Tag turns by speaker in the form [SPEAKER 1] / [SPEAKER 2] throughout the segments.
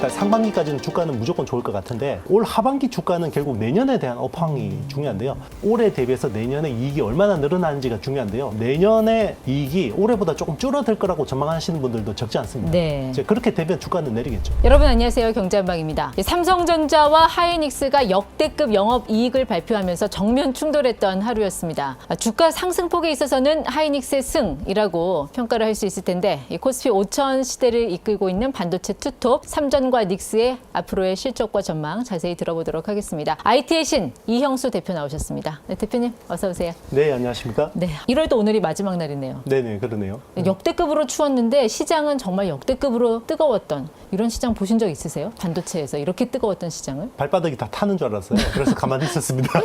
[SPEAKER 1] 상반기까지는 주가는 무조건 좋을 것 같은데 올 하반기 주가는 결국 내년에 대한 업황이 중요한데요. 올해 대비해서 내년에 이익이 얼마나 늘어나는지가 중요한데요. 내년에 이익이 올해보다 조금 줄어들 거라고 전망하시는 분들도 적지 않습니다.
[SPEAKER 2] 네.
[SPEAKER 1] 이제 그렇게 되면 주가는 내리겠죠.
[SPEAKER 2] 여러분 안녕하세요. 경제한방입니다. 삼성전자와 하이닉스가 역대급 영업이익을 발표하면서 정면 충돌했던 하루였습니다. 주가 상승폭에 있어서는 하이닉스의 승이라고 평가를 할 수 있을 텐데 이 코스피 5천 시대를 이끌고 있는 반도체 투톱 삼전과 닉스의 앞으로의 실적과 전망 자세히 들어보도록 하겠습니다. IT의 신 이형수 대표 나오셨습니다. 네, 대표님 어서 오세요.
[SPEAKER 1] 네, 안녕하십니까?
[SPEAKER 2] 네, 1월도 오늘이 마지막 날이네요.
[SPEAKER 1] 네네, 그러네요.
[SPEAKER 2] 역대급으로 추웠는데 시장은 정말 역대급으로 뜨거웠던 이런 시장 보신 적 있으세요? 반도체에서 이렇게 뜨거웠던 시장을?
[SPEAKER 1] 발바닥이 다 타는 줄 알았어요. 그래서 가만히 있었습니다.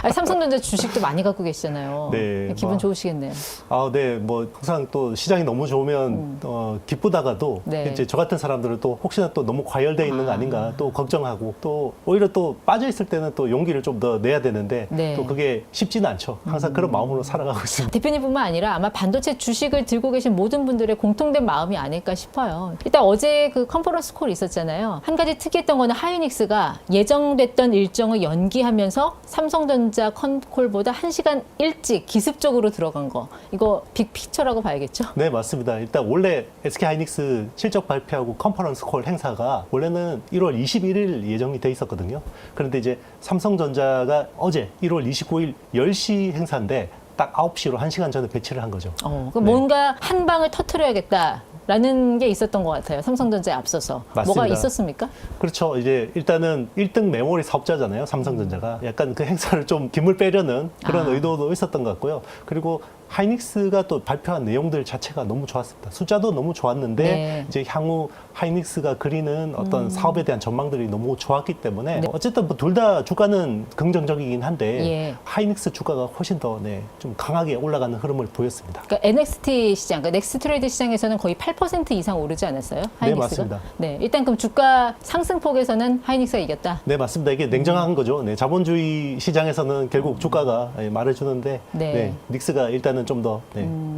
[SPEAKER 2] 아니, 삼성전자 주식도 많이 갖고 계시잖아요.
[SPEAKER 1] 네,
[SPEAKER 2] 기분 좋으시겠네요.
[SPEAKER 1] 아, 네, 뭐 항상 또 시장이 너무 좋으면 기쁘다가도
[SPEAKER 2] 네.
[SPEAKER 1] 이제 저 같은 사람들은 또 혹시나 또 너무 과열돼 있는 거 아닌가 또 걱정하고 또 오히려 또 빠져 있을 때는 또 용기를 좀 더 내야 되는데
[SPEAKER 2] 네.
[SPEAKER 1] 또 그게 쉽지는 않죠. 항상 그런 마음으로 살아가고 있습니다.
[SPEAKER 2] 대표님뿐만 아니라 아마 반도체 주식을 들고 계신 모든 분들의 공통된 마음이 아닐까 싶어요. 일단 어제 그 컨퍼런스 콜이 있었잖아요. 한 가지 특이했던 거는 하이닉스가 예정됐던 일정을 연기하면서 삼성전자 컨콜보다 1시간 일찍 기습적으로 들어간 거. 이거 빅피처라고 봐야겠죠?
[SPEAKER 1] 네, 맞습니다. 일단 원래 SK하이닉스 실적 발표하고 컨퍼런스 콜 행사가 원래는 1월 21일 예정이 돼 있었거든요. 그런데 이제 삼성전자가 어제 1월 29일 10시 행사인데 딱 9시로 1시간 전에 배치를 한 거죠.
[SPEAKER 2] 그럼
[SPEAKER 1] 네.
[SPEAKER 2] 뭔가 한 방을 터트려야겠다라는 게 있었던 것 같아요. 삼성전자에 앞서서.
[SPEAKER 1] 맞습니다.
[SPEAKER 2] 뭐가 있었습니까?
[SPEAKER 1] 그렇죠. 이제 일단은 1등 메모리 사업자잖아요. 삼성전자가. 약간 그 행사를 좀 김을 빼려는 그런 의도도 있었던 것 같고요. 그리고 하이닉스가 또 발표한 내용들 자체가 너무 좋았습니다. 숫자도 너무 좋았는데
[SPEAKER 2] 네.
[SPEAKER 1] 이제 향후 하이닉스가 그리는 어떤 사업에 대한 전망들이 너무 좋았기 때문에
[SPEAKER 2] 네.
[SPEAKER 1] 어쨌든 뭐 둘 다 주가는 긍정적이긴 한데
[SPEAKER 2] 예.
[SPEAKER 1] 하이닉스 주가가 훨씬 더 좀 강하게 올라가는 흐름을 보였습니다.
[SPEAKER 2] 그러니까 NXT 시장, 그러니까 넥스트레이드 시장에서는 거의 8% 이상 오르지 않았어요? 하이닉스가?
[SPEAKER 1] 네, 맞습니다.
[SPEAKER 2] 네, 일단 그럼 주가 상승폭에서는 하이닉스가 이겼다.
[SPEAKER 1] 네, 맞습니다. 이게 냉정한 거죠. 네, 자본주의 시장에서는 결국 주가가 말해주는데
[SPEAKER 2] 네.
[SPEAKER 1] 닉스가 일단은 좀 더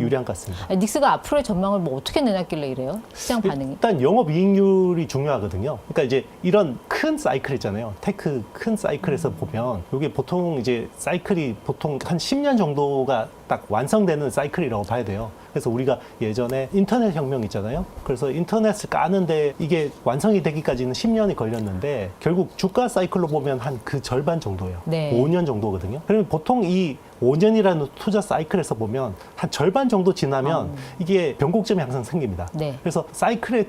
[SPEAKER 1] 유리한 것 같습니다.
[SPEAKER 2] 아니, 닉스가 앞으로의 전망을 뭐 어떻게 내놨길래 이래요? 시장 반응이?
[SPEAKER 1] 일단 영업이익률이 중요하거든요. 그러니까 이제 이런 큰 사이클 있잖아요. 테크 큰 사이클에서 보면 이게 보통 이제 사이클이 보통 한 10년 정도가 딱 완성되는 사이클이라고 봐야 돼요. 그래서 우리가 예전에 인터넷 혁명 있잖아요. 그래서 인터넷을 까는데 이게 완성이 되기까지는 10년이 걸렸는데 결국 주가 사이클로 보면 한 그 절반 정도예요.
[SPEAKER 2] 네.
[SPEAKER 1] 5년 정도거든요. 그러면 보통 이 5년이라는 투자 사이클에서 보면 한 절반 정도 지나면 이게 변곡점이 항상 생깁니다.
[SPEAKER 2] 네.
[SPEAKER 1] 그래서 사이클의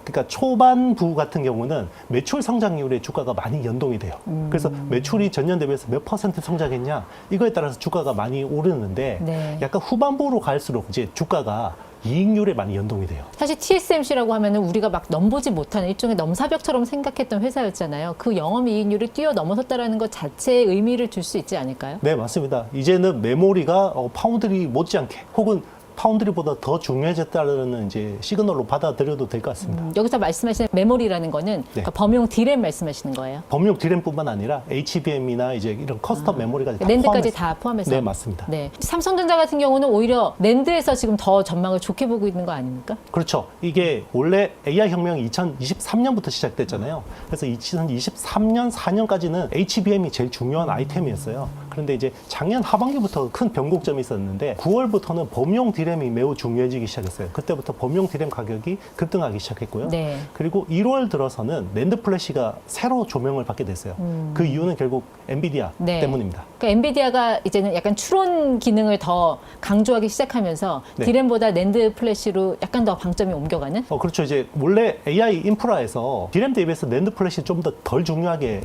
[SPEAKER 1] 그러니까 초반부 같은 경우는 매출 성장률에 주가가 많이 연동이 돼요. 그래서 매출이 전년 대비해서 몇 퍼센트 성장했냐 이거에 따라서 주가가 많이 오르는데
[SPEAKER 2] 네.
[SPEAKER 1] 약간 후반부로 갈수록 이제 주가가 이익률에 많이 연동이 돼요.
[SPEAKER 2] 사실 TSMC라고 하면은 우리가 막 넘보지 못하는 일종의 넘사벽처럼 생각했던 회사였잖아요. 그 영업이익률을 뛰어넘어섰다라는 것 자체에 의미를 줄 수 있지 않을까요?
[SPEAKER 1] 네, 맞습니다. 이제는 메모리가 파운드리 못지않게 혹은 파운드리보다 더 중요해졌다는 이제 시그널로 받아들여도 될 것 같습니다.
[SPEAKER 2] 여기서 말씀하시는 메모리라는 거는 그러니까 범용 D램 말씀하시는 거예요?
[SPEAKER 1] 범용 D램뿐만 아니라 HBM이나 이제 이런 커스텀 메모리까지 다
[SPEAKER 2] 낸드까지
[SPEAKER 1] 포함해서.
[SPEAKER 2] 다 포함해서?
[SPEAKER 1] 네, 맞습니다.
[SPEAKER 2] 네. 삼성전자 같은 경우는 오히려 낸드에서 지금 더 전망을 좋게 보고 있는 거 아닙니까?
[SPEAKER 1] 그렇죠. 이게 원래 AI 혁명이 2023년부터 시작됐잖아요. 그래서 2023년, 4년까지는 HBM이 제일 중요한 아이템이었어요. 그런데 이제 작년 하반기부터 큰 변곡점이 있었는데 9월부터는 범용 D램이 매우 중요해지기 시작했어요. 그때부터 범용 D램 가격이 급등하기 시작했고요.
[SPEAKER 2] 네.
[SPEAKER 1] 그리고 1월 들어서는 낸드 플래시가 새로 조명을 받게 됐어요. 그 이유는 결국 엔비디아
[SPEAKER 2] 네.
[SPEAKER 1] 때문입니다.
[SPEAKER 2] 그러니까 엔비디아가 이제는 약간 추론 기능을 더 강조하기 시작하면서
[SPEAKER 1] 네.
[SPEAKER 2] D램보다 낸드 플래시로 약간 더 방점이 옮겨가는?
[SPEAKER 1] 그렇죠. 이제 원래 AI 인프라에서 D램 대비해서 낸드 플래시 좀 더 덜 중요하게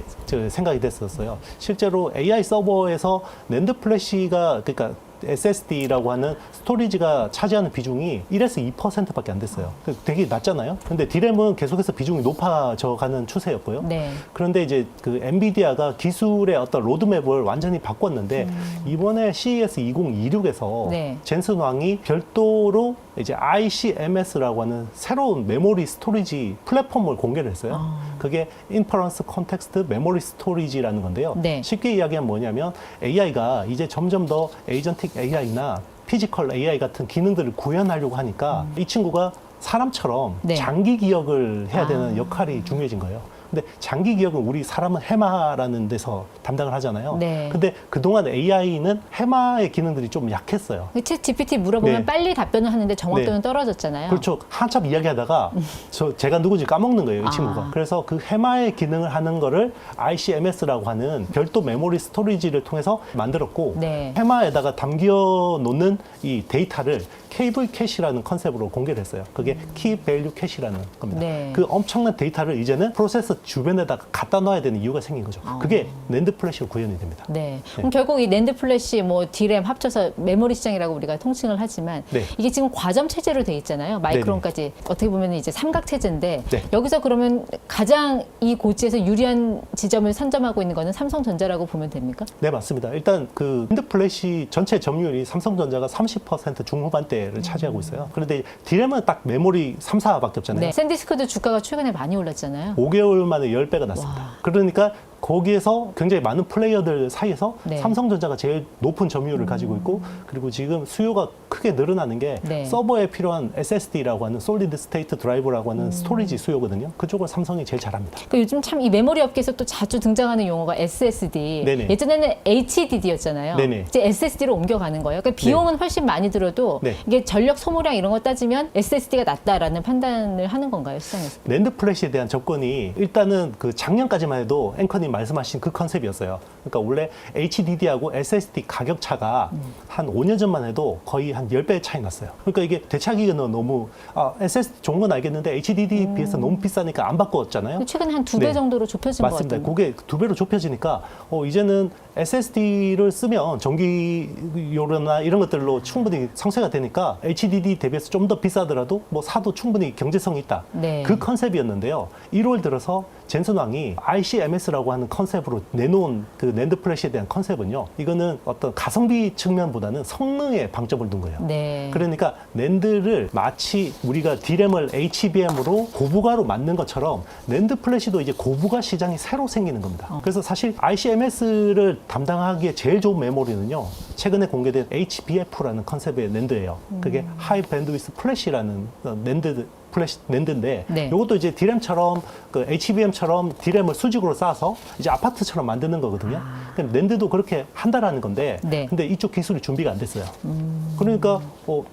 [SPEAKER 1] 생각이 됐었어요. 실제로 AI 서버에서 낸드 플래시가 그러니까 SSD라고 하는 스토리지가 차지하는 비중이 1에서 2%밖에 안 됐어요. 되게 낮잖아요. 근데 D램은 계속해서 비중이 높아져 가는 추세였고요.
[SPEAKER 2] 네.
[SPEAKER 1] 그런데 이제 그 엔비디아가 기술의 어떤 로드맵을 완전히 바꿨는데 이번에 CES 2026에서
[SPEAKER 2] 네.
[SPEAKER 1] 젠슨 왕이 별도로 이제 ICMS라고 하는 새로운 메모리 스토리지 플랫폼을 공개를 했어요. 그게 인퍼런스 컨텍스트 메모리 스토리지라는 건데요.
[SPEAKER 2] 네.
[SPEAKER 1] 쉽게 이야기하면 뭐냐면 AI가 이제 점점 더 에이전틱 AI나 피지컬 AI 같은 기능들을 구현하려고 하니까 이 친구가 사람처럼
[SPEAKER 2] 네.
[SPEAKER 1] 장기 기억을 해야 되는 역할이 중요해진 거예요. 근데 장기 기억은 우리 사람은 해마라는 데서 담당을 하잖아요.
[SPEAKER 2] 네.
[SPEAKER 1] 근데 그동안 AI는 해마의 기능들이 좀 약했어요.
[SPEAKER 2] 챗 GPT 물어보면
[SPEAKER 1] 네.
[SPEAKER 2] 빨리 답변을 하는데 정확도는
[SPEAKER 1] 네.
[SPEAKER 2] 떨어졌잖아요.
[SPEAKER 1] 그렇죠. 한참 이야기하다가 제가 누군지 까먹는 거예요, 이 친구가.
[SPEAKER 2] 아.
[SPEAKER 1] 그래서 그 해마의 기능을 하는 거를 ICMS라고 하는 별도 메모리 스토리지를 통해서 만들었고
[SPEAKER 2] 네.
[SPEAKER 1] 해마에다가 담겨 놓는 이 데이터를 케이블 캐시라는 컨셉으로 공개를 했어요. 그게 키 밸류 캐시라는 겁니다.
[SPEAKER 2] 네.
[SPEAKER 1] 그 엄청난 데이터를 이제는 프로세서 주변에다가 갖다 놔야 되는 이유가 생긴 거죠. 그게 낸드 플래시로 구현이 됩니다.
[SPEAKER 2] 네. 그럼 결국 이 낸드 플래시, 뭐 디램 합쳐서 메모리 시장이라고 우리가 통칭을 하지만
[SPEAKER 1] 네.
[SPEAKER 2] 이게 지금 과점 체제로 돼 있잖아요. 마이크론까지 어떻게 보면 이제 삼각 체제인데
[SPEAKER 1] 네.
[SPEAKER 2] 여기서 그러면 가장 이 고지에서 유리한 지점을 선점하고 있는 거는 삼성전자라고 보면 됩니까?
[SPEAKER 1] 네, 맞습니다. 일단 그 낸드 플래시 전체 점유율이 삼성전자가 30% 중후반대를 차지하고 있어요. 그런데 디램은 딱 메모리 3, 4밖에 없잖아요.
[SPEAKER 2] 네. 샌디스크도 주가가 최근에 많이 올랐잖아요.
[SPEAKER 1] 5개월 만에 10배가 났습니다.
[SPEAKER 2] 와.
[SPEAKER 1] 그러니까 거기에서 굉장히 많은 플레이어들 사이에서
[SPEAKER 2] 네.
[SPEAKER 1] 삼성전자가 제일 높은 점유율을 가지고 있고 그리고 지금 수요가 크게 늘어나는 게
[SPEAKER 2] 네.
[SPEAKER 1] 서버에 필요한 SSD라고 하는 솔리드 스테이트 드라이브라고 하는 스토리지 수요거든요. 그쪽을 삼성이 제일 잘합니다.
[SPEAKER 2] 그 요즘 참 이 메모리 업계에서 또 자주 등장하는 용어가 SSD.
[SPEAKER 1] 네네.
[SPEAKER 2] 예전에는 HDD였잖아요.
[SPEAKER 1] 네네.
[SPEAKER 2] 이제 SSD로 옮겨가는 거예요. 그러니까 비용은 훨씬 많이 들어도
[SPEAKER 1] 네.
[SPEAKER 2] 이게 전력 소모량 이런 거 따지면 SSD가 낫다라는 판단을 하는 건가요, 시장에서?
[SPEAKER 1] 낸드 플래시에 대한 접근이 일단은 그 작년까지만 해도 앵커님 말씀하신 그 컨셉이었어요. 그러니까 원래 HDD하고 SSD 가격 차가 한 5년 전만 해도 거의 한 10배 차이 났어요. 그러니까 이게 대차기가 너무 SSD 좋은 건 알겠는데 HDD 비해서 너무 비싸니까 안 바꿨잖아요.
[SPEAKER 2] 최근에 한 2배
[SPEAKER 1] 네.
[SPEAKER 2] 정도로 좁혀진 것
[SPEAKER 1] 맞습니다.
[SPEAKER 2] 같아요.
[SPEAKER 1] 그게 2배로 좁혀지니까 이제는 SSD를 쓰면 전기요로나 이런 것들로 충분히 상쇄가 되니까 HDD 대비해서 좀 더 비싸더라도 뭐 사도 충분히 경제성이 있다.
[SPEAKER 2] 네.
[SPEAKER 1] 그 컨셉이었는데요. 1월 들어서 젠슨왕이 ICMS라고 하는 컨셉으로 내놓은 그 낸드 플래시에 대한 컨셉은요. 이거는 어떤 가성비 측면보다는 성능에 방점을 둔 거예요.
[SPEAKER 2] 네.
[SPEAKER 1] 그러니까 낸드를 마치 우리가 D램을 HBM으로 고부가로 만든 것처럼 낸드 플래시도 이제 고부가 시장이 새로 생기는 겁니다. 그래서 사실 ICMS를 담당하기에 제일 좋은 메모리는요. 최근에 공개된 HBF라는 컨셉의 낸드예요. 그게 하이 밴드위스 플래시라는 낸드인데
[SPEAKER 2] 네.
[SPEAKER 1] 이것도 이제 D램처럼 그 HBM처럼 D램을 수직으로 쌓아서 이제 아파트처럼 만드는 거거든요. 그러니까 낸드도 그렇게 한다라는 건데
[SPEAKER 2] 네.
[SPEAKER 1] 근데 이쪽 기술이 준비가 안 됐어요. 그러니까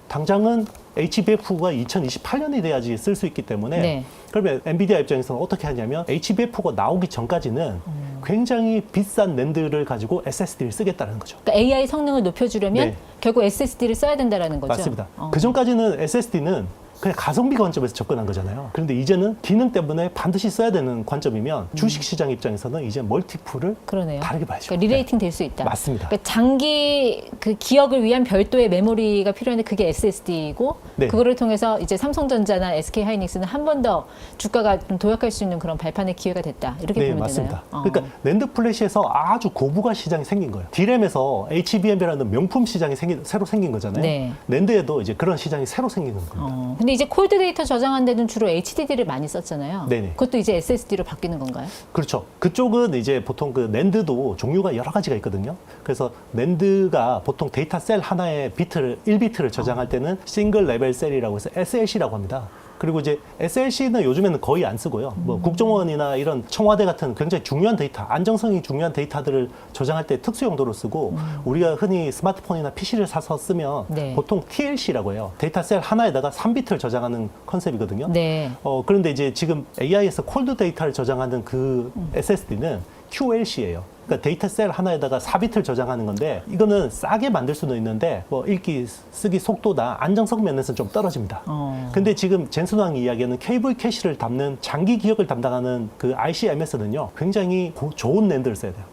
[SPEAKER 1] 당장은 HBF가 2028년이 돼야지 쓸 수 있기 때문에
[SPEAKER 2] 네.
[SPEAKER 1] 그러면 엔비디아 입장에서는 어떻게 하냐면 HBF가 나오기 전까지는 굉장히 비싼 낸드를 가지고 SSD를 쓰겠다는 거죠.
[SPEAKER 2] 그러니까 AI 성능을 높여주려면
[SPEAKER 1] 네.
[SPEAKER 2] 결국 SSD를 써야 된다는 거죠.
[SPEAKER 1] 맞습니다. 그 전까지는 SSD는 그냥 가성비 관점에서 접근한 거잖아요. 그런데 이제는 기능 때문에 반드시 써야 되는 관점이면 주식시장 입장에서는 이제 멀티플을
[SPEAKER 2] 그러네요.
[SPEAKER 1] 다르게 봐야죠.
[SPEAKER 2] 그러니까 리레이팅 될 수 있다.
[SPEAKER 1] 맞습니다.
[SPEAKER 2] 그러니까 장기 그 기억을 위한 별도의 메모리가 필요한데 그게 SSD이고
[SPEAKER 1] 네.
[SPEAKER 2] 그거를 통해서 이제 삼성전자나 SK하이닉스는 한 번 더 주가가 좀 도약할 수 있는 그런 발판의 기회가 됐다. 이렇게
[SPEAKER 1] 네,
[SPEAKER 2] 보면
[SPEAKER 1] 맞습니다.
[SPEAKER 2] 되나요?
[SPEAKER 1] 그러니까 낸드 플래시에서 아주 고부가 시장이 생긴 거예요. D램에서 HBM이라는 명품 시장이 새로 생긴 거잖아요.
[SPEAKER 2] 네.
[SPEAKER 1] 낸드에도 이제 그런 시장이 새로 생기는 겁니다.
[SPEAKER 2] 근데 이제 콜드 데이터 저장한 데는 주로 HDD를 많이 썼잖아요.
[SPEAKER 1] 네네.
[SPEAKER 2] 그것도 이제 SSD로 바뀌는 건가요?
[SPEAKER 1] 그렇죠. 그쪽은 이제 보통 그 낸드도 종류가 여러 가지가 있거든요. 그래서 낸드가 보통 데이터 셀 하나의 1비트를 저장할 때는 싱글 레벨 셀이라고 해서 SLC라고 합니다. 그리고 이제 SLC는 요즘에는 거의 안 쓰고요. 뭐 국정원이나 이런 청와대 같은 굉장히 중요한 데이터, 안정성이 중요한 데이터들을 저장할 때 특수 용도로 쓰고 우리가 흔히 스마트폰이나 PC를 사서 쓰면
[SPEAKER 2] 네.
[SPEAKER 1] 보통 TLC라고 해요. 데이터 셀 하나에다가 3비트를 저장하는 컨셉이거든요.
[SPEAKER 2] 네.
[SPEAKER 1] 그런데 이제 지금 AI에서 콜드 데이터를 저장하는 그 SSD는 QLC예요. 그러니까 데이터 셀 하나에다가 4비트를 저장하는 건데 이거는 싸게 만들 수는 있는데 뭐 읽기 쓰기 속도나 안정성 면에서는 좀 떨어집니다. 근데 지금 젠슨왕이 이야기하는 케이블 캐시를 담는 장기 기억을 담당하는 그 ICMS는요 굉장히 좋은 낸드를 써야 돼요.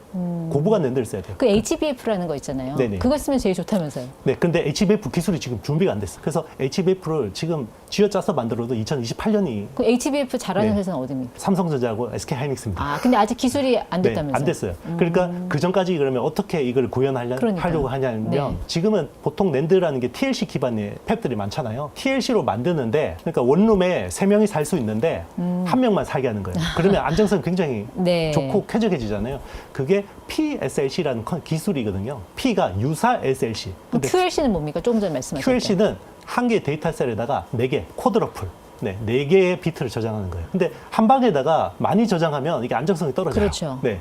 [SPEAKER 1] 고부가 낸드를 써야 돼요.
[SPEAKER 2] 그 HBF라는 거 있잖아요.
[SPEAKER 1] 네네.
[SPEAKER 2] 그거 쓰면 제일 좋다면서요.
[SPEAKER 1] 네, 근데 HBF 기술이 지금 준비가 안 됐어요. 그래서 HBF를 지금 쥐어짜서 만들어도 2028년이
[SPEAKER 2] 그 HBF 잘하는
[SPEAKER 1] 네.
[SPEAKER 2] 회사는 어디입니까?
[SPEAKER 1] 삼성전자하고 SK하이닉스입니다.
[SPEAKER 2] 아, 근데 아직 기술이 안
[SPEAKER 1] 네,
[SPEAKER 2] 됐다면서요?
[SPEAKER 1] 안 됐어요. 그러니까 그 전까지 그러면 어떻게 이걸
[SPEAKER 2] 그러니까요.
[SPEAKER 1] 구현하려고 하냐면
[SPEAKER 2] 네.
[SPEAKER 1] 지금은 보통 낸드라는 게 TLC 기반의 팹들이 많잖아요. TLC로 만드는데 그러니까 원룸에 3명이 살 수 있는데 한 명만 살게 하는 거예요. 그러면 안정성 굉장히
[SPEAKER 2] 네.
[SPEAKER 1] 좋고 쾌적해지잖아요. 그게 PSLC라는 기술이거든요. P가 유사 SLC.
[SPEAKER 2] 그럼 QLC는 뭡니까? 조금 전에 말씀하셨던.
[SPEAKER 1] QLC는 한 개의 데이터 셀에다가 4개, 쿼드러플. 네, 4개의 비트를 저장하는 거예요. 근데 한 방에다가 많이 저장하면 이게 안정성이 떨어져요.
[SPEAKER 2] 그렇죠.
[SPEAKER 1] 네.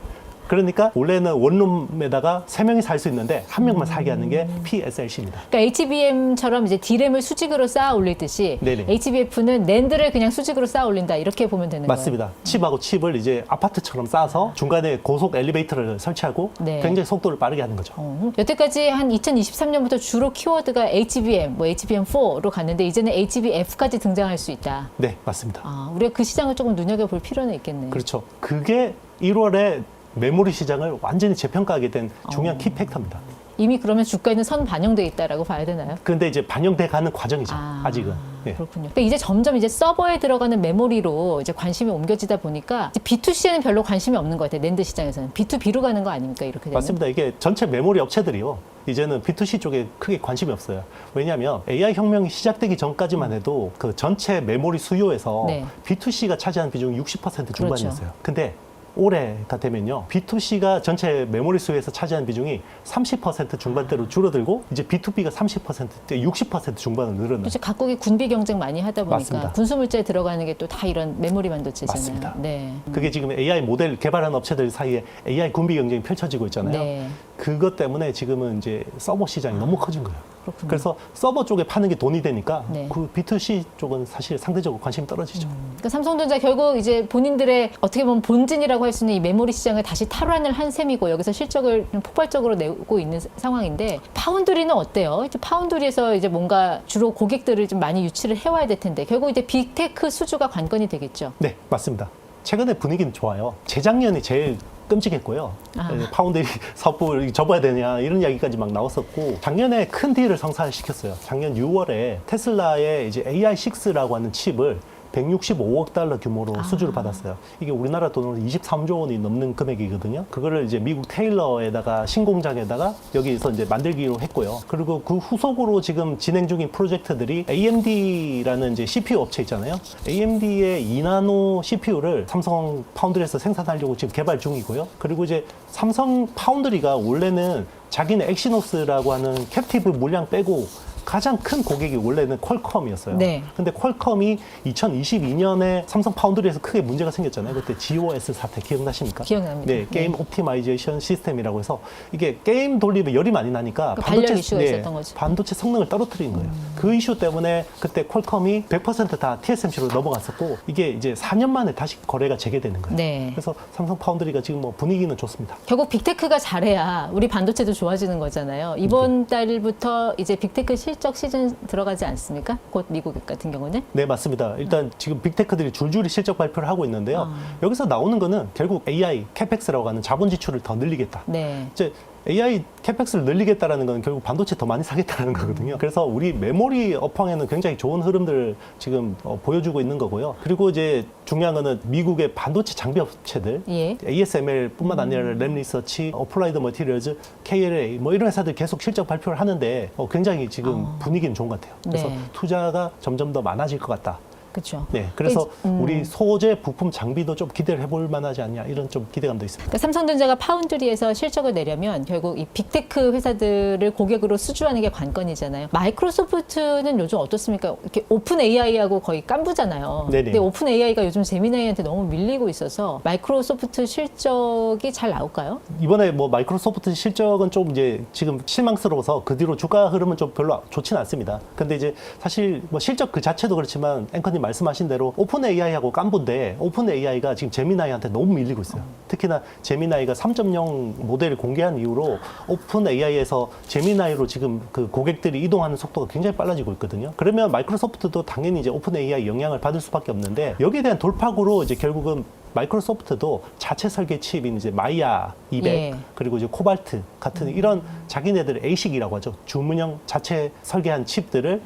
[SPEAKER 1] 그러니까 원래는 원룸에다가 3명이 살 수 있는데 한 명만 살게 하는 게 PSLC입니다.
[SPEAKER 2] 그러니까 HBM처럼 이제 D램을 수직으로 쌓아 올리듯이
[SPEAKER 1] 네네.
[SPEAKER 2] HBF는 낸드를 그냥 수직으로 쌓아 올린다 이렇게 보면 되는 거예요.
[SPEAKER 1] 맞습니다. 칩하고 칩을 이제 아파트처럼 쌓아서 중간에 고속 엘리베이터를 설치하고
[SPEAKER 2] 네.
[SPEAKER 1] 굉장히 속도를 빠르게 하는 거죠.
[SPEAKER 2] 여태까지 한 2023년부터 주로 키워드가 HBM, 뭐 HBM4로 갔는데 이제는 HBF까지 등장할 수 있다.
[SPEAKER 1] 네, 맞습니다.
[SPEAKER 2] 아, 우리가 그 시장을 조금 눈여겨볼 필요는 있겠네요.
[SPEAKER 1] 그렇죠. 그게 1월에 메모리 시장을 완전히 재평가하게 된 중요한 키 팩터입니다.
[SPEAKER 2] 이미 그러면 주가에는 선 반영돼 있다라고 봐야 되나요?
[SPEAKER 1] 근데 이제 반영돼 가는 과정이죠. 아직은. 예.
[SPEAKER 2] 그렇군요. 근데 이제 점점 이제 서버에 들어가는 메모리로 이제 관심이 옮겨지다 보니까 이제 B2C에는 별로 관심이 없는 것 같아요. 낸드 시장에서는 B2B로 가는 거 아닙니까? 이렇게 되면.
[SPEAKER 1] 맞습니다. 이게 전체 메모리 업체들이요. 이제는 B2C 쪽에 크게 관심이 없어요. 왜냐하면 AI 혁명이 시작되기 전까지만 해도 그 전체 메모리 수요에서
[SPEAKER 2] 네.
[SPEAKER 1] B2C가 차지하는 비중이 60% 중반이었어요.
[SPEAKER 2] 그렇죠.
[SPEAKER 1] 근데 올해가 되면요, B2C가 전체 메모리 수요에서 차지하는 비중이 30% 중반대로 줄어들고 이제 B2B가 30%대 60% 중반으로 늘어나요.
[SPEAKER 2] 이제 각국이 군비 경쟁 많이 하다 보니까
[SPEAKER 1] 맞습니다.
[SPEAKER 2] 군수물자에 들어가는 게 또 다 이런 메모리 반도체잖아요.
[SPEAKER 1] 맞습니다.
[SPEAKER 2] 네.
[SPEAKER 1] 그게 지금 AI 모델 개발하는 업체들 사이에 AI 군비 경쟁이 펼쳐지고 있잖아요.
[SPEAKER 2] 네.
[SPEAKER 1] 그것 때문에 지금은 이제 서버 시장이 너무 커진 거예요.
[SPEAKER 2] 그렇군요.
[SPEAKER 1] 그래서 서버 쪽에 파는 게 돈이 되니까
[SPEAKER 2] 네.
[SPEAKER 1] 그 B2C 쪽은 사실 상대적으로 관심이 떨어지죠.
[SPEAKER 2] 그러니까 삼성전자 결국 이제 본인들의 어떻게 보면 본진이라고 할 수 있는 이 메모리 시장을 다시 탈환을 한 셈이고 여기서 실적을 좀 폭발적으로 내고 있는 상황인데 파운드리는 어때요? 이제 파운드리에서 이제 뭔가 주로 고객들을 좀 많이 유치를 해와야 될 텐데 결국 이제 빅테크 수주가 관건이 되겠죠.
[SPEAKER 1] 네, 맞습니다. 최근에 분위기는 좋아요. 재작년이 제일 끔찍했고요. 파운드리 사업부를 접어야 되냐 이런 이야기까지 막 나왔었고 작년에 큰 딜을 성사시켰어요. 작년 6월에 테슬라의 이제 AI6라고 하는 칩을 165억 달러 규모로 수주를 받았어요. 이게 우리나라 돈으로 23조 원이 넘는 금액이거든요. 그거를 이제 미국 테일러에다가 신공장에다가 여기서 이제 만들기로 했고요. 그리고 그 후속으로 지금 진행 중인 프로젝트들이 AMD라는 이제 CPU 업체 있잖아요. AMD의 2나노 CPU를 삼성 파운드리에서 생산하려고 지금 개발 중이고요. 그리고 이제 삼성 파운드리가 원래는 자기네 엑시노스라고 하는 캡티브 물량 빼고 가장 큰 고객이 원래는 퀄컴이었어요.
[SPEAKER 2] 네.
[SPEAKER 1] 근데 퀄컴이 2022년에 삼성 파운드리에서 크게 문제가 생겼잖아요. 그때 GOS 사태 기억나십니까?
[SPEAKER 2] 기억납니다.
[SPEAKER 1] 네, 게임 옵티마이제이션 시스템이라고 해서 이게 게임 돌리면 열이 많이 나니까
[SPEAKER 2] 그러니까 반려 이슈가 있었던 거죠.
[SPEAKER 1] 반도체 성능을 떨어뜨린 거예요. 그 이슈 때문에 그때 퀄컴이 100% 다 TSMC로 넘어갔었고 이게 이제 4년 만에 다시 거래가 재개되는 거예요.
[SPEAKER 2] 네.
[SPEAKER 1] 그래서 삼성 파운드리가 지금 뭐 분위기는 좋습니다.
[SPEAKER 2] 결국 빅테크가 잘해야 우리 반도체도 좋아지는 거잖아요. 이번 달부터 이제 빅테크 실적 시즌 들어가지 않습니까? 곧 미국 같은 경우는.
[SPEAKER 1] 네, 맞습니다. 일단 지금 빅테크들이 줄줄이 실적 발표를 하고 있는데요. 여기서 나오는 거는 결국 AI, 캐펙스라고 하는 자본 지출을 더 늘리겠다.
[SPEAKER 2] 네.
[SPEAKER 1] 이제 AI 캐펙스를 늘리겠다라는 건 결국 반도체 더 많이 사겠다는 거거든요. 그래서 우리 메모리 업황에는 굉장히 좋은 흐름들을 지금 보여주고 있는 거고요. 그리고 이제 중요한 거는 미국의 반도체 장비 업체들,
[SPEAKER 2] 예.
[SPEAKER 1] ASML뿐만 아니라 램리서치, 어플라이드 머티리얼즈, KLA 뭐 이런 회사들 계속 실적 발표를 하는데 굉장히 지금 분위기는 좋은 것 같아요. 그래서
[SPEAKER 2] 네.
[SPEAKER 1] 투자가 점점 더 많아질 것 같다.
[SPEAKER 2] 그렇죠.
[SPEAKER 1] 네, 그래서 우리 소재, 부품, 장비도 좀 기대를 해볼 만하지 않냐 이런 좀 기대감도 있습니다.
[SPEAKER 2] 그러니까 삼성전자가 파운드리에서 실적을 내려면 결국 이 빅테크 회사들을 고객으로 수주하는 게 관건이잖아요. 마이크로소프트는 요즘 어떻습니까? 이렇게 오픈 AI하고 거의 깐부잖아요.
[SPEAKER 1] 네네.
[SPEAKER 2] 근데 오픈 AI가 요즘 제미나이한테 너무 밀리고 있어서 마이크로소프트 실적이 잘 나올까요?
[SPEAKER 1] 이번에 뭐 마이크로소프트 실적은 좀 이제 지금 실망스러워서 그 뒤로 주가 흐름은 좀 별로 좋지는 않습니다. 근데 이제 사실 뭐 실적 그 자체도 그렇지만 앵커님 말씀하신 대로 오픈 AI하고 깐부인데 오픈 AI가 지금 제미나이한테 너무 밀리고 있어요. 특히나 제미나이가 3.0 모델을 공개한 이후로 오픈 AI에서 제미나이로 지금 그 고객들이 이동하는 속도가 굉장히 빨라지고 있거든요. 그러면 마이크로소프트도 당연히 이제 오픈 AI 영향을 받을 수밖에 없는데 여기에 대한 돌파구로 이제 결국은 마이크로소프트도 자체 설계 칩인 이제 마이야 200
[SPEAKER 2] 예.
[SPEAKER 1] 그리고 이제 코발트 같은 이런 자기네들 ASIC이라고 하죠. 주문형 자체 설계한 칩들을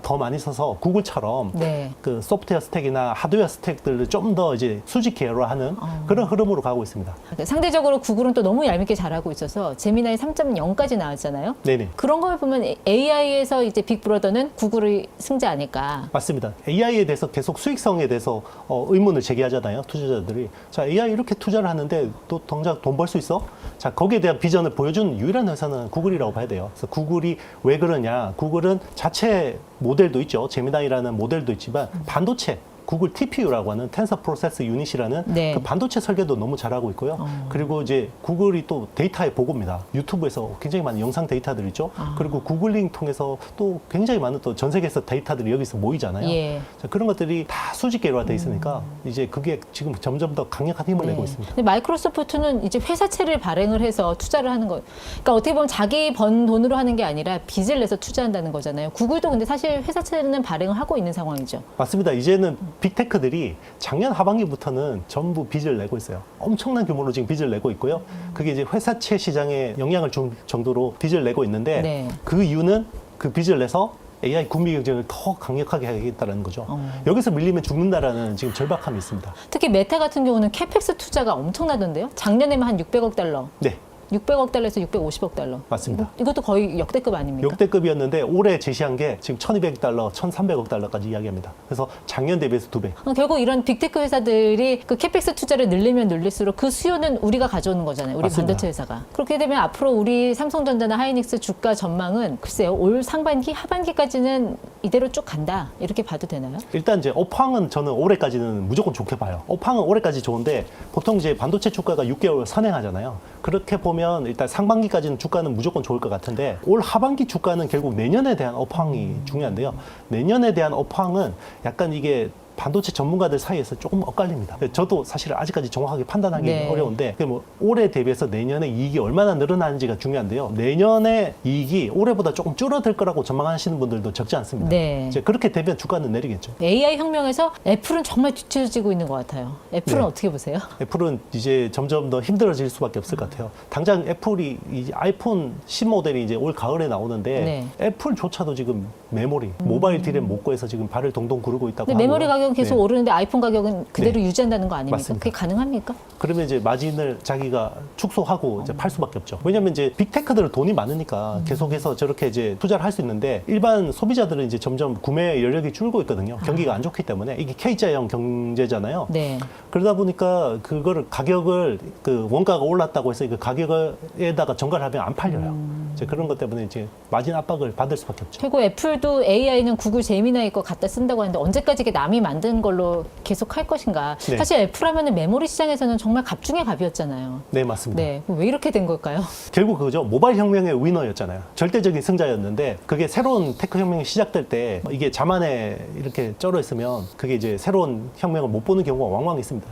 [SPEAKER 1] 더 많이 써서 구글처럼
[SPEAKER 2] 네.
[SPEAKER 1] 그 소프트웨어 스택이나 하드웨어 스택들을 좀 더 이제 수직 계열화하는 그런 흐름으로 가고 있습니다.
[SPEAKER 2] 상대적으로 구글은 또 너무 얄밉게 잘하고 있어서 제미나이 3.0까지 나왔잖아요.
[SPEAKER 1] 네네.
[SPEAKER 2] 그런 걸 보면 AI에서 이제 빅브러더는 구글의 승자 아닐까.
[SPEAKER 1] 맞습니다. AI에 대해서 계속 수익성에 대해서 의문을 제기하잖아요. 투자자들이. 투자자들이 자 AI 이렇게 투자를 하는데 또 정작 돈 벌 수 있어? 자 거기에 대한 비전을 보여준 유일한 회사는 구글이라고 봐야 돼요. 그래서 구글이 왜 그러냐? 구글은 자체 모델도 있죠. 제미나이라는 모델도 있지만 반도체 구글 TPU라고 하는 텐서 프로세스 유닛이라는
[SPEAKER 2] 네.
[SPEAKER 1] 그 반도체 설계도 너무 잘하고 있고요. 그리고 이제 구글이 또 데이터의 보고입니다. 유튜브에서 굉장히 많은 영상 데이터들 있죠. 그리고 구글링 통해서 또 굉장히 많은 또 전 세계에서 데이터들이 여기서 모이잖아요.
[SPEAKER 2] 예.
[SPEAKER 1] 자, 그런 것들이 다 수직계로가 돼 있으니까 이제 그게 지금 점점 더 강력한 힘을 내고 있습니다.
[SPEAKER 2] 근데 마이크로소프트는 이제 회사채를 발행을 해서 투자를 하는 거. 그러니까 어떻게 보면 자기 번 돈으로 하는 게 아니라 빚을 내서 투자한다는 거잖아요. 구글도 근데 사실 회사채는 발행을 하고 있는 상황이죠.
[SPEAKER 1] 맞습니다. 이제는 빅테크들이 작년 하반기부터는 전부 빚을 내고 있어요. 엄청난 규모로 지금 빚을 내고 있고요. 그게 이제 회사채 시장에 영향을 줄 정도로 빚을 내고 있는데
[SPEAKER 2] 네.
[SPEAKER 1] 그 이유는 그 빚을 내서 AI 군비 경쟁을 더 강력하게 하겠다는 거죠. 여기서 밀리면 죽는다라는 지금 절박함이 있습니다.
[SPEAKER 2] 특히 메타 같은 경우는 캐펙스 투자가 엄청나던데요. 작년에만 한 600억 달러.
[SPEAKER 1] 네,
[SPEAKER 2] 600억 달러에서 650억 달러.
[SPEAKER 1] 맞습니다.
[SPEAKER 2] 이것도 거의 역대급 아닙니까?
[SPEAKER 1] 역대급이었는데 올해 제시한 게 지금 1200달러, 1300억 달러까지 이야기합니다. 그래서 작년 대비해서 2배.
[SPEAKER 2] 결국 이런 빅테크 회사들이 그 캐펙스 투자를 늘리면 늘릴수록 그 수요는 우리가 가져오는 거잖아요. 우리
[SPEAKER 1] 맞습니다.
[SPEAKER 2] 반도체 회사가. 그렇게 되면 앞으로 우리 삼성전자나 하이닉스 주가 전망은 글쎄요. 올 상반기, 하반기까지는 이대로 쭉 간다. 이렇게 봐도 되나요?
[SPEAKER 1] 일단 이제 업황은 저는 올해까지는 무조건 좋게 봐요. 업황은 올해까지 좋은데 보통 이제 반도체 주가가 6개월 선행하잖아요. 그렇게 보면 일단 상반기까지는 주가는 무조건 좋을 것 같은데 올 하반기 주가는 결국 내년에 대한 업황이 중요한데요. 내년에 대한 업황은 약간 이게 반도체 전문가들 사이에서 조금 엇갈립니다. 저도 사실 아직까지 정확하게 판단하기
[SPEAKER 2] 네.
[SPEAKER 1] 어려운데 뭐 올해 대비해서 내년에 이익이 얼마나 늘어나는지가 중요한데요. 내년에 이익이 올해보다 조금 줄어들 거라고 전망하시는 분들도 적지 않습니다.
[SPEAKER 2] 네.
[SPEAKER 1] 이제 그렇게 되면 주가는 내리겠죠.
[SPEAKER 2] AI 혁명에서 애플은 정말 뒤처지고 있는 것 같아요. 애플은
[SPEAKER 1] 네.
[SPEAKER 2] 어떻게 보세요?
[SPEAKER 1] 애플은 이제 점점 더 힘들어질 수밖에 없을 것 같아요. 당장 애플이 이제 아이폰 10 모델이 이제 올 가을에 나오는데
[SPEAKER 2] 네.
[SPEAKER 1] 애플조차도 지금 메모리, 모바일 디램 못 구해서 지금 발을 동동 구르고 있다고
[SPEAKER 2] 근데 메모리
[SPEAKER 1] 하고요.
[SPEAKER 2] 가격은 계속
[SPEAKER 1] 네.
[SPEAKER 2] 오르는데 아이폰 가격은 그대로
[SPEAKER 1] 네.
[SPEAKER 2] 유지한다는 거 아닙니까?
[SPEAKER 1] 맞습니다.
[SPEAKER 2] 그게 가능합니까?
[SPEAKER 1] 그러면 이제 마진을 자기가 축소하고 이제 팔 수밖에 없죠. 왜냐면 이제 빅테크들은 돈이 많으니까 계속해서 저렇게 이제 투자를 할 수 있는데 일반 소비자들은 이제 점점 구매 여력이 줄고 있거든요. 경기가 안 좋기 때문에 이게 K자형 경제잖아요.
[SPEAKER 2] 네.
[SPEAKER 1] 그러다 보니까 그거를 가격을 그 원가가 올랐다고 해서 그 가격에다가 전가를 하면 안 팔려요. 이제 그런 것 때문에 이제 마진 압박을 받을 수밖에 없죠.
[SPEAKER 2] 그리고 애플도 AI는 구글 제미나이 거 갖다 쓴다고 하는데 언제까지 이게 남이 만든 걸로 계속 할 것인가?
[SPEAKER 1] 네.
[SPEAKER 2] 사실 애플 하면은 메모리 시장에서는 정말 갑중의 갑이었잖아요.
[SPEAKER 1] 네, 맞습니다.
[SPEAKER 2] 네. 왜 이렇게 된 걸까요?
[SPEAKER 1] 결국 그거죠. 모바일 혁명의 위너였잖아요. 절대적인 승자였는데 그게 새로운 테크 혁명이 시작될 때 이게 자만에 이렇게 쩔어 있으면 그게 이제 새로운 혁명을 못 보는 경우가 왕왕 있습니다.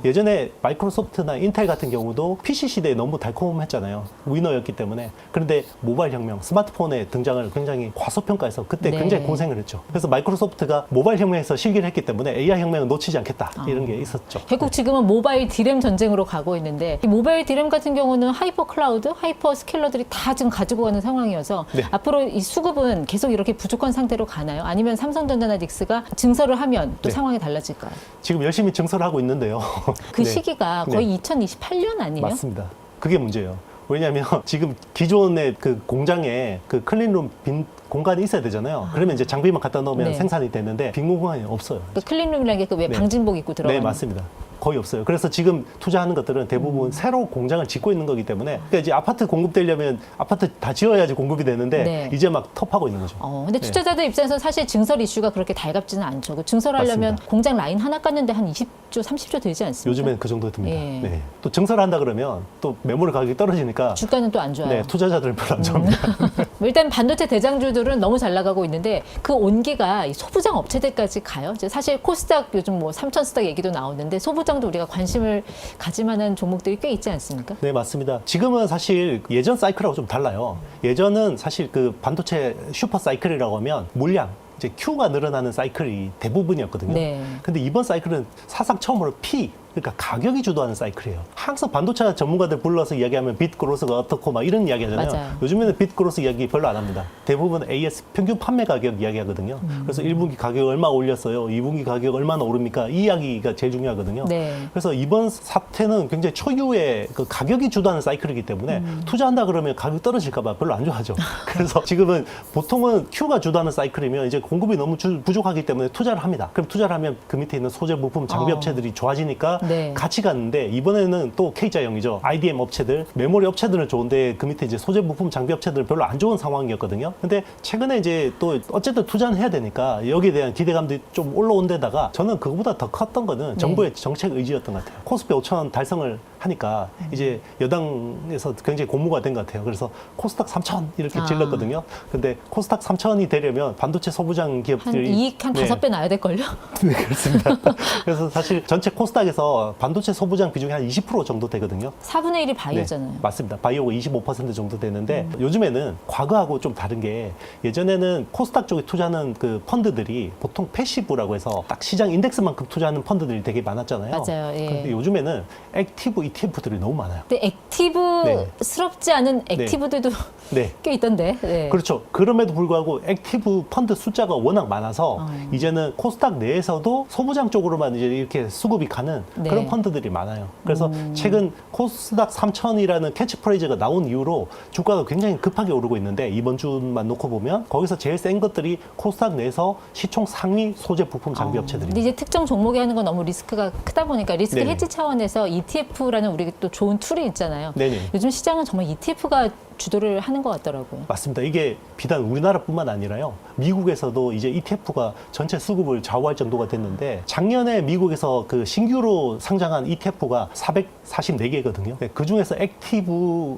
[SPEAKER 1] 예전에 마이크로소프트나 인텔 같은 경우도 PC 시대에 너무 달콤했잖아요. 위너였기 때문에. 그런데 모바일 혁명, 스마트폰의 등장을 굉장히 과소평가해서 그때
[SPEAKER 2] 네.
[SPEAKER 1] 굉장히 고생을 했죠. 그래서 마이크로소프트가 모바일 혁명에서 실기를 했기 때문에 AI 혁명은 놓치지 않겠다. 이런 게 있었죠.
[SPEAKER 2] 결국 지금은 모바일 디램 전쟁으로 가고 있는데 이 모바일 디램 같은 경우는 하이퍼 클라우드, 하이퍼 스케일러들이 다 지금 가지고 가는 상황이어서
[SPEAKER 1] 네.
[SPEAKER 2] 앞으로 이 수급은 계속 이렇게 부족한 상태로 가나요? 아니면 삼성전자나 닉스가 증설을 하면 또
[SPEAKER 1] 네.
[SPEAKER 2] 상황이 달라질까요?
[SPEAKER 1] 지금 열심히 증설하고 있는데요.
[SPEAKER 2] 그
[SPEAKER 1] 네.
[SPEAKER 2] 시기가
[SPEAKER 1] 네.
[SPEAKER 2] 거의 2028년 아니에요?
[SPEAKER 1] 맞습니다. 그게 문제예요. 왜냐하면 지금 기존의 그 공장에 그 클린룸 빈 공간이 있어야 되잖아요. 그러면 이제 장비만 갖다 놓으면
[SPEAKER 2] 네.
[SPEAKER 1] 생산이 되는데 빈 공간이 없어요.
[SPEAKER 2] 그 클린룸이라는 게 그 왜
[SPEAKER 1] 네.
[SPEAKER 2] 방진복 입고 들어가는
[SPEAKER 1] 네, 맞습니다. 거의 없어요. 그래서 지금 투자하는 것들은 대부분 새로 공장을 짓고 있는 거기 때문에 그러니까 이제 아파트 공급되려면 아파트 다 지어야지 공급이 되는데
[SPEAKER 2] 네.
[SPEAKER 1] 이제 막 텁하고 있는 거죠.
[SPEAKER 2] 근데
[SPEAKER 1] 네.
[SPEAKER 2] 투자자들 입장에서 사실 증설 이슈가 그렇게 달갑지는 않죠. 그 증설하려면
[SPEAKER 1] 맞습니다.
[SPEAKER 2] 공장 라인 하나 깠는데 한 20조, 30조 되지 않습니까?
[SPEAKER 1] 요즘엔 그 정도 듭니다.
[SPEAKER 2] 예.
[SPEAKER 1] 네. 또 증설한다 그러면 또 메모리 가격이 떨어지니까
[SPEAKER 2] 주가는 또 안 좋아요.
[SPEAKER 1] 네, 투자자들은 별로 안 좋아합니다.
[SPEAKER 2] 일단 반도체 대장주들은 너무 잘 나가고 있는데 그 온기가 이 소부장 업체들까지 가요. 이제 사실 코스닥 요즘 뭐 삼천스닥 얘기도 나오는데 소부장도 우리가 관심을 가질 만한 종목들이 꽤 있지 않습니까?
[SPEAKER 1] 네, 맞습니다. 지금은 사실 예전 사이클하고 좀 달라요. 예전은 사실 그 반도체 슈퍼 사이클이라고 하면 물량, 이제 Q가 늘어나는 사이클이 대부분이었거든요.
[SPEAKER 2] 네.
[SPEAKER 1] 근데 이번 사이클은 사상 처음으로 P, 그러니까 가격이 주도하는 사이클이에요. 항상 반도체 전문가들 불러서 이야기하면 빗 그로스가 어떻고 막 이런 이야기 하잖아요.
[SPEAKER 2] 맞아요.
[SPEAKER 1] 요즘에는 빗 그로스 이야기 별로 안 합니다. 대부분 AS 평균 판매 가격 이야기 하거든요. 그래서 1분기 가격 얼마 올렸어요. 2분기 가격 얼마나 오릅니까? 이 이야기가 제일 중요하거든요.
[SPEAKER 2] 네.
[SPEAKER 1] 그래서 이번 사태는 굉장히 초유의 그 가격이 주도하는 사이클이기 때문에 투자한다 그러면 가격 떨어질까봐 별로 안 좋아하죠. 그래서 지금은 보통은 Q가 주도하는 사이클이면 이제 공급이 너무 부족하기 때문에 투자를 합니다. 그럼 투자를 하면 그 밑에 있는 소재 부품 장비 업체들이 좋아지니까
[SPEAKER 2] 네.
[SPEAKER 1] 같이 갔는데 이번에는 또 K자형이죠. IDM 업체들, 메모리 업체들은 좋은데 그 밑에 이제 소재 부품 장비 업체들은 별로 안 좋은 상황이었거든요. 근데 최근에 이제 또 어쨌든 투자는 해야 되니까 여기에 대한 기대감도 좀 올라온 데다가 저는 그거보다 더 컸던 거는 정부의 정책 의지였던 것 같아요. 코스피 5,000 달성을 하니까 이제 여당에서 굉장히 고무가 된 것 같아요. 그래서 코스닥 3,000 이렇게 질렀거든요. 근데 코스닥 3,000이 되려면 반도체 소부장
[SPEAKER 2] 한
[SPEAKER 1] 기업들이
[SPEAKER 2] 이익 한
[SPEAKER 1] 네.
[SPEAKER 2] 5배 나야 될걸요?
[SPEAKER 1] 네, 그렇습니다. 그래서 사실 전체 코스닥에서 반도체 소부장 비중이 한 20% 정도 되거든요.
[SPEAKER 2] 4분의 1이 바이오잖아요.
[SPEAKER 1] 네, 맞습니다. 바이오가 25% 정도 되는데 요즘에는 과거하고 좀 다른 게 예전에는 코스닥 쪽에 투자하는 그 펀드들이 보통 패시브라고 해서 딱 시장 인덱스만큼 투자하는 펀드들이 되게 많았잖아요.
[SPEAKER 2] 맞아요. 예.
[SPEAKER 1] 근데 요즘에는 액티브 ETF들이 너무 많아요.
[SPEAKER 2] 근데 액티브스럽지 않은 액티브들도
[SPEAKER 1] 네.
[SPEAKER 2] 꽤 있던데. 네.
[SPEAKER 1] 그렇죠. 그럼에도 불구하고 액티브 펀드 숫자가 워낙 많아서 이제는 코스닥 내에서도 소부장 쪽으로만 이제 이렇게 수급이 가는
[SPEAKER 2] 네.
[SPEAKER 1] 그런 펀드들이 많아요. 그래서 최근 코스닥 3,000이라는 캐치프레이즈가 나온 이후로 주가가 굉장히 급하게 오르고 있는데 이번 주만 놓고 보면 거기서 제일 센 것들이 코스닥 내에서 시총 상위 소재 부품 장비
[SPEAKER 2] 근데
[SPEAKER 1] 업체들입니다.
[SPEAKER 2] 이제 특정 종목에 하는 건 너무 리스크가 크다 보니까 리스크
[SPEAKER 1] 네네.
[SPEAKER 2] 해지 차원에서 ETF라는 우리 또 좋은 툴이 있잖아요.
[SPEAKER 1] 네네.
[SPEAKER 2] 요즘 시장은 정말 ETF가 주도를 하는 것 같더라고요.
[SPEAKER 1] 맞습니다. 이게 비단 우리나라뿐만 아니라요. 미국에서도 이제 ETF가 전체 수급을 좌우할 정도가 됐는데 작년에 미국에서 그 신규로 상장한 ETF가 444개거든요. 그 중에서 액티브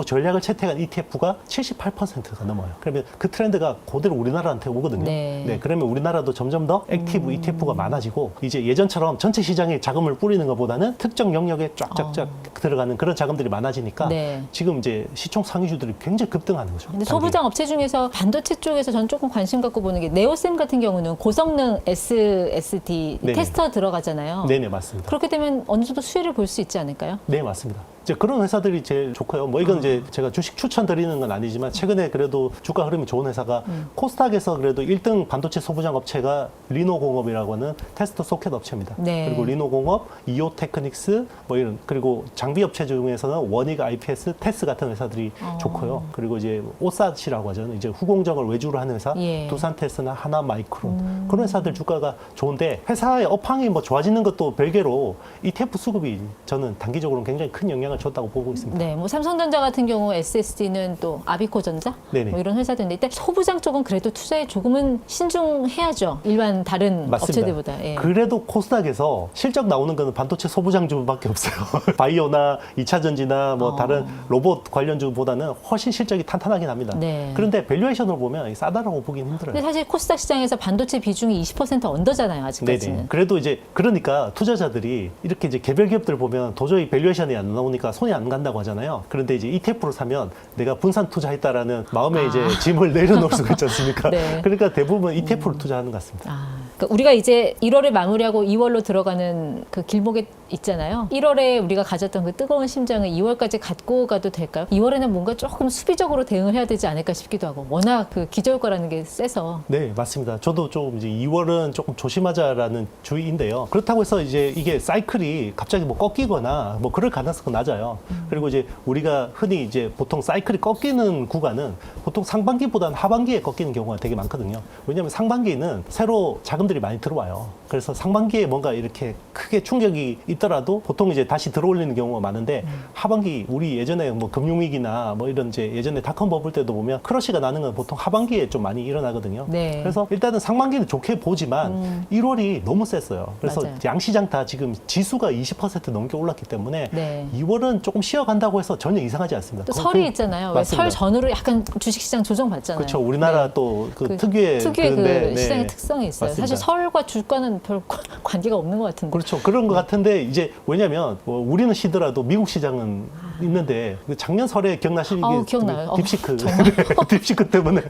[SPEAKER 1] 전략을 채택한 ETF가 78%가 넘어요. 그러면 그 트렌드가 그대로 우리나라한테 오거든요.
[SPEAKER 2] 네.
[SPEAKER 1] 그러면 우리나라도 점점 더 액티브 ETF가 많아지고 이제 예전처럼 전체 시장에 자금을 뿌리는 것보다는 특정 영역에 쫙쫙쫙 들어가는 그런 자금들이 많아지니까
[SPEAKER 2] 네.
[SPEAKER 1] 지금 이제 시총 상위주들이 굉장히 급등하는 거죠.
[SPEAKER 2] 근데 소부장 업체 중에서 반도체 쪽에서 전 조금 관심 갖고 보는 게 네오셈 같은 경우는 고성능 SSD
[SPEAKER 1] 네네.
[SPEAKER 2] 테스터 들어가잖아요.
[SPEAKER 1] 네네, 맞습니다.
[SPEAKER 2] 그렇게 되면 어느 정도 수혜를 볼 수 있지 않을까요?
[SPEAKER 1] 네, 맞습니다. 이제 그런 회사들이 제일 좋고요. 뭐 이건 이제 제가 주식 추천드리는 건 아니지만 최근에 그래도 주가 흐름이 좋은 회사가 코스닥에서 그래도 1등 반도체 소부장 업체가 리노공업이라고 하는 테스트 소켓 업체입니다.
[SPEAKER 2] 네.
[SPEAKER 1] 그리고 리노공업, 이오테크닉스 뭐 이런 그리고 장비 업체 중에서는 원익 IPS, 테스 같은 회사들이 좋고요. 그리고 이제 오사시라고 하죠. 이제 후공정을 외주로 하는 회사,
[SPEAKER 2] 예.
[SPEAKER 1] 두산테스나 하나마이크론 그런 회사들 주가가 좋은데 회사의 업황이 뭐 좋아지는 것도 별개로 ETF 수급이 저는 단기적으로는 굉장히 큰 영향을 줬다고 보고 있습니다.
[SPEAKER 2] 네, 뭐 삼성전자 같은 경우 SSD는 또 아비코전자
[SPEAKER 1] 네네.
[SPEAKER 2] 뭐 이런 회사들인데 일단 소부장 쪽은 그래도 투자에 조금은 신중해야죠. 일반 다른
[SPEAKER 1] 맞습니다.
[SPEAKER 2] 업체들보다. 예.
[SPEAKER 1] 그래도 코스닥에서 실적 나오는 거는 반도체 소부장주밖에 없어요. 바이오나 2차 전지나 뭐 다른 로봇 관련주보다는 훨씬 실적이 탄탄하긴 합니다.
[SPEAKER 2] 네.
[SPEAKER 1] 그런데 밸류에이션으로 보면 싸다라고 보긴 힘들어요.
[SPEAKER 2] 근데 사실 코스닥 시장에서 반도체 비중이 20% 언더잖아요, 아직까지는.
[SPEAKER 1] 네네. 그래도 이제 그러니까 투자자들이 이렇게 이제 개별 기업들 보면 도저히 밸류에이션이 안 나오니까 손이 안 간다고 하잖아요. 그런데 이제 ETF로 사면 내가 분산 투자했다라는 마음에 이제 짐을 내려놓을 수가 있지 않습니까?
[SPEAKER 2] 네.
[SPEAKER 1] 그러니까 대부분 ETF로 투자하는 것 같습니다.
[SPEAKER 2] 그러니까 우리가 이제 1월을 마무리하고 2월로 들어가는 그 길목에 있잖아요. 1월에 우리가 가졌던 그 뜨거운 심장을 2월까지 갖고 가도 될까요? 2월에는 뭔가 조금 수비적으로 대응을 해야 되지 않을까 싶기도 하고 워낙 그 기저효과라는 게 세서.
[SPEAKER 1] 네, 맞습니다. 저도 좀 이제 2월은 조금 조심하자라는 주의인데요. 그렇다고 해서 이제 이게 사이클이 갑자기 뭐 꺾이거나 뭐 그럴 가능성은 낮아요. 그리고 이제 우리가 흔히 이제 보통 사이클이 꺾이는 구간은 보통 상반기보다는 하반기에 꺾이는 경우가 되게 많거든요. 왜냐하면 상반기는 새로 자금들이 많이 들어와요. 그래서 상반기에 뭔가 이렇게 크게 충격이 있더라도 보통 이제 다시 들어올리는 경우가 많은데 하반기 우리 예전에 뭐 금융위기나 뭐 이런 이제 예전에 닷컴 버블 때도 보면 크러쉬가 나는 건 보통 하반기에 좀 많이 일어나거든요.
[SPEAKER 2] 네.
[SPEAKER 1] 그래서 일단은 상반기는 좋게 보지만 1월이 너무 셌어요. 그래서
[SPEAKER 2] 맞아요.
[SPEAKER 1] 양시장 다 지금 지수가 20% 넘게 올랐기 때문에
[SPEAKER 2] 네.
[SPEAKER 1] 2월은 조금 쉬어간다고 해서 전혀 이상하지 않습니다.
[SPEAKER 2] 또 설이 있잖아요. 왜
[SPEAKER 1] 맞습니다.
[SPEAKER 2] 설 전후로 약간 주식시장 조정받잖아요.
[SPEAKER 1] 그렇죠. 우리나라
[SPEAKER 2] 네.
[SPEAKER 1] 또 그
[SPEAKER 2] 그
[SPEAKER 1] 특유의
[SPEAKER 2] 그
[SPEAKER 1] 네.
[SPEAKER 2] 시장의 특성이 있어요.
[SPEAKER 1] 맞습니다.
[SPEAKER 2] 사실 설과 주가는 별 관계가 없는 것 같은데.
[SPEAKER 1] 그렇죠. 그런 것 같은데 이제 왜냐하면 뭐 우리는 쉬더라도 미국 시장은 있는데 그 작년 설에 기억나시는 게
[SPEAKER 2] 기억나요.
[SPEAKER 1] 딥시크 딥시크 때문에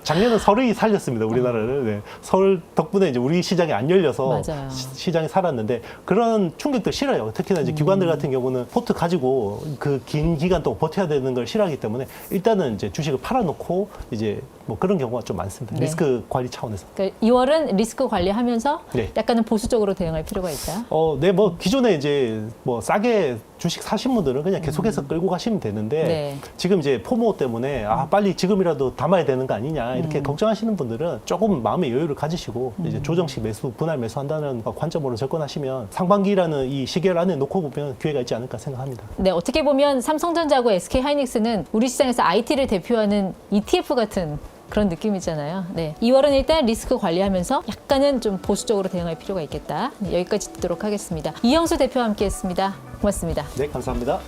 [SPEAKER 1] 작년은 설이 살렸습니다. 우리나라를. 네. 설 덕분에 이제 우리 시장이 안 열려서
[SPEAKER 2] 맞아요.
[SPEAKER 1] 시장이 살았는데 그런 충격도 싫어요. 특히나 이제 기관들 같은 경우는 포트 가지고 그 긴 기간 동안 버텨야 되는 걸 싫어하기 때문에 일단은 이제 주식을 팔아놓고 이제 뭐 그런 경우가 좀 많습니다.
[SPEAKER 2] 네.
[SPEAKER 1] 리스크 관리 차원에서.
[SPEAKER 2] 그러니까 2월은 리스크 관리하면서
[SPEAKER 1] 네.
[SPEAKER 2] 약간은 보수적으로 대응할 필요가 있어요.
[SPEAKER 1] 네, 뭐 기존에 이제 뭐 싸게 주식 사신 분들은 그냥 계속해서 끌고 가시면 되는데
[SPEAKER 2] 네.
[SPEAKER 1] 지금 이제 포모 때문에 빨리 지금이라도 담아야 되는 거 아니냐 이렇게 걱정하시는 분들은 조금 마음의 여유를 가지시고 이제 조정식 매수, 분할 매수한다는 관점으로 접근하시면 상반기라는 이 시계를 안에 놓고 보면 기회가 있지 않을까 생각합니다.
[SPEAKER 2] 네, 어떻게 보면 삼성전자하고 SK하이닉스는 우리 시장에서 IT를 대표하는 ETF 같은 그런 느낌이잖아요. 네, 2월은 일단 리스크 관리하면서 약간은 좀 보수적으로 대응할 필요가 있겠다. 네, 여기까지 듣도록 하겠습니다. 이영수 대표와 함께했습니다. 고맙습니다.
[SPEAKER 1] 네, 감사합니다.